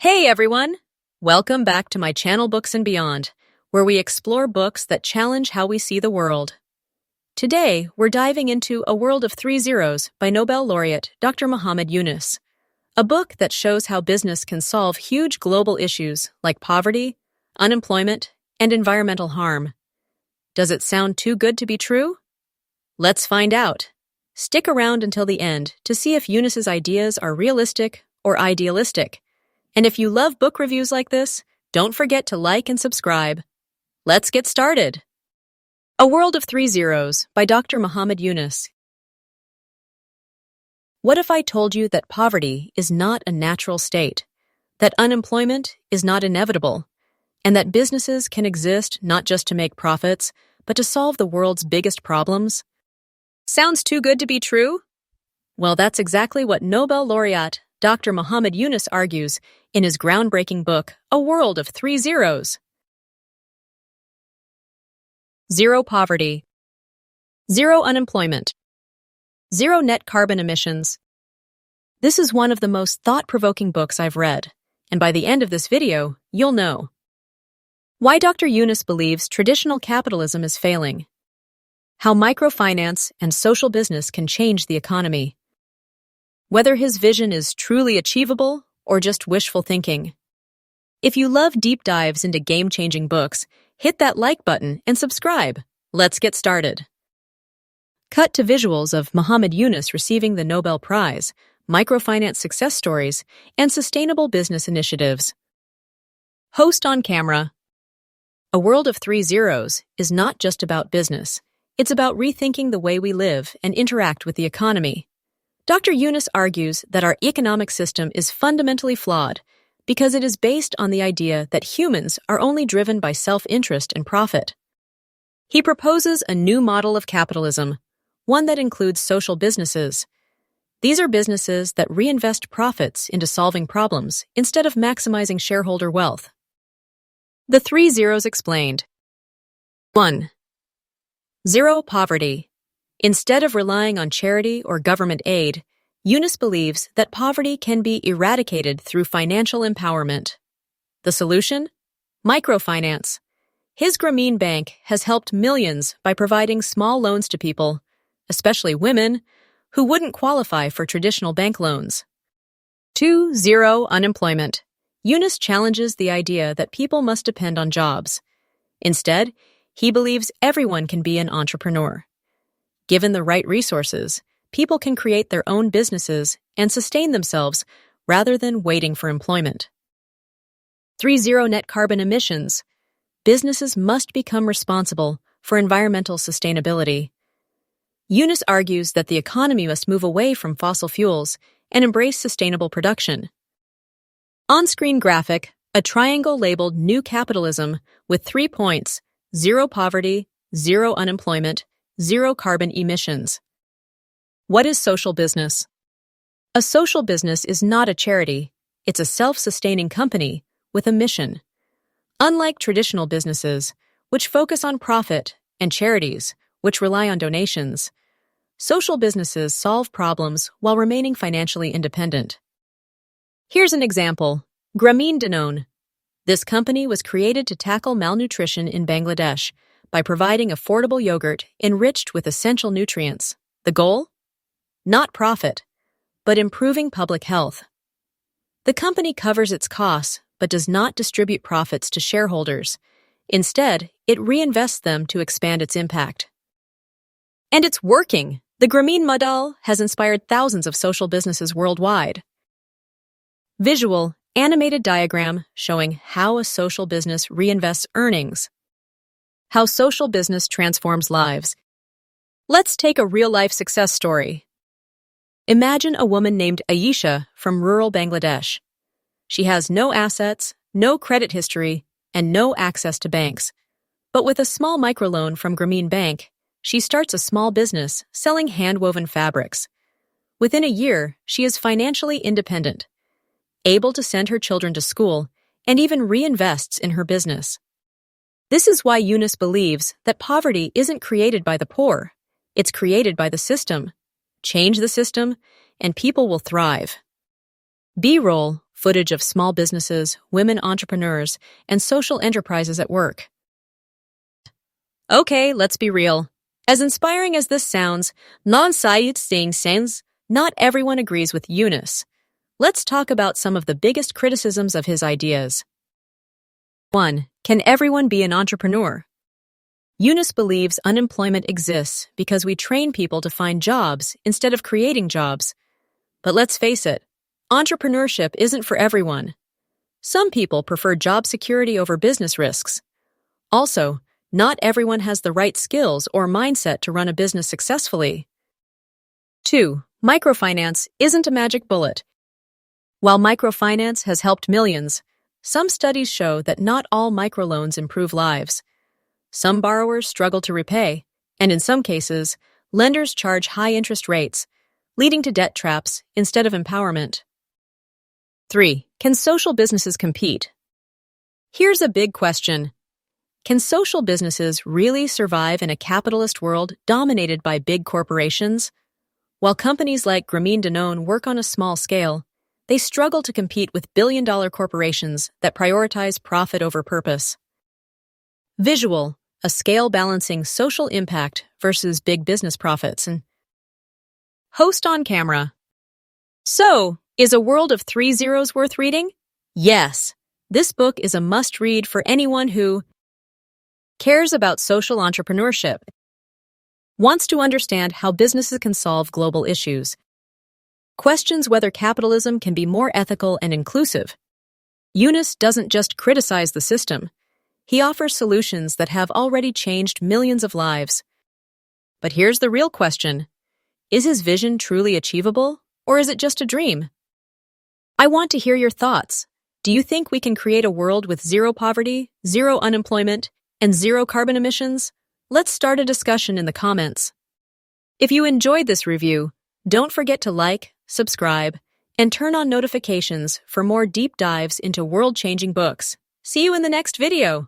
Hey everyone! Welcome back to my channel Books and Beyond, where we explore books that challenge how we see the world. Today, we're diving into A World of Three Zeros by Nobel Laureate Dr. Yunus, a book that shows how business can solve huge global issues like poverty, unemployment, and environmental harm. Does it sound too good to be true? Let's find out. Stick around until the end to see if Yunus's ideas are realistic or idealistic. And if you love book reviews like this, don't forget to like and subscribe. Let's get started. A World of Three Zeros by Dr. Yunus. What if I told you that poverty is not a natural state, that unemployment is not inevitable, and that businesses can exist not just to make profits, but to solve the world's biggest problems? Sounds too good to be true? Well, that's exactly what Nobel Laureate Dr. Yunus argues in his groundbreaking book, A World of Three Zeros. Zero poverty. Zero unemployment. Zero net carbon emissions. This is one of the most thought-provoking books I've read, and by the end of this video, you'll know why Dr. Yunus believes traditional capitalism is failing, how microfinance and social business can change the economy, whether his vision is truly achievable or just wishful thinking. If you love deep dives into game-changing books, hit that like button and subscribe. Let's get started. Cut to visuals of Yunus receiving the Nobel Prize, microfinance success stories, and sustainable business initiatives. Host on camera. A World of Three Zeros is not just about business. It's about rethinking the way we live and interact with the economy. Dr. Yunus argues that our economic system is fundamentally flawed because it is based on the idea that humans are only driven by self-interest and profit. He proposes a new model of capitalism, one that includes social businesses. These are businesses that reinvest profits into solving problems instead of maximizing shareholder wealth. The Three Zeros explained. 1. Zero poverty. Instead of relying on charity or government aid, Yunus believes that poverty can be eradicated through financial empowerment. The solution? Microfinance. His Grameen Bank has helped millions by providing small loans to people, especially women, who wouldn't qualify for traditional bank loans. 2. Zero unemployment. Yunus challenges the idea that people must depend on jobs. Instead, he believes everyone can be an entrepreneur. Given the right resources, people can create their own businesses and sustain themselves rather than waiting for employment. 3. Zero net carbon emissions. Businesses must become responsible for environmental sustainability. Yunus argues that the economy must move away from fossil fuels and embrace sustainable production. On-screen graphic, a triangle labeled New Capitalism with 3 points: zero poverty, zero unemployment, zero carbon emissions. What is social business? A social business is not a charity. It's a self-sustaining company with a mission. Unlike traditional businesses, which focus on profit, and charities, which rely on donations, social businesses solve problems while remaining financially independent. Here's an example. Grameen Danone. This company was created to tackle malnutrition in Bangladesh by providing affordable yogurt enriched with essential nutrients. The goal? Not profit, but improving public health. The company covers its costs but does not distribute profits to shareholders. Instead, it reinvests them to expand its impact. And it's working! The Grameen model has inspired thousands of social businesses worldwide. Visual, animated diagram showing how a social business reinvests earnings. How social business transforms lives. Let's take a real-life success story. Imagine a woman named Aisha from rural Bangladesh. She has no assets, no credit history, and no access to banks. But with a small microloan from Grameen Bank, she starts a small business selling hand-woven fabrics. Within a year, she is financially independent, able to send her children to school, and even reinvests in her business. This is why Yunus believes that poverty isn't created by the poor. It's created by the system. Change the system, and people will thrive. B-roll, footage of small businesses, women entrepreneurs, and social enterprises at work. Okay, let's be real. As inspiring as this sounds, not everyone agrees with Yunus. Let's talk about some of the biggest criticisms of his ideas. 1. Can everyone be an entrepreneur? Yunus believes unemployment exists because we train people to find jobs instead of creating jobs. But let's face it, entrepreneurship isn't for everyone. Some people prefer job security over business risks. Also, not everyone has the right skills or mindset to run a business successfully. 2. Microfinance isn't a magic bullet. While microfinance has helped millions, some studies show that not all microloans improve lives. Some borrowers struggle to repay, and in some cases, lenders charge high interest rates, leading to debt traps instead of empowerment. 3. Can social businesses compete? Here's a big question. Can social businesses really survive in a capitalist world dominated by big corporations? While companies like Grameen Danone work on a small scale, they struggle to compete with billion-dollar corporations that prioritize profit over purpose. Visual, a scale balancing social impact versus big business profits. And host on camera. So, is A World of Three Zeros worth reading? Yes. This book is a must-read for anyone who cares about social entrepreneurship, wants to understand how businesses can solve global issues, questions whether capitalism can be more ethical and inclusive. Yunus doesn't just criticize the system. He offers solutions that have already changed millions of lives. But here's the real question. Is his vision truly achievable, or is it just a dream? I want to hear your thoughts. Do you think we can create a world with zero poverty, zero unemployment, and zero carbon emissions? Let's start a discussion in the comments. If you enjoyed this review, don't forget to like, subscribe, and turn on notifications for more deep dives into world-changing books. See you in the next video!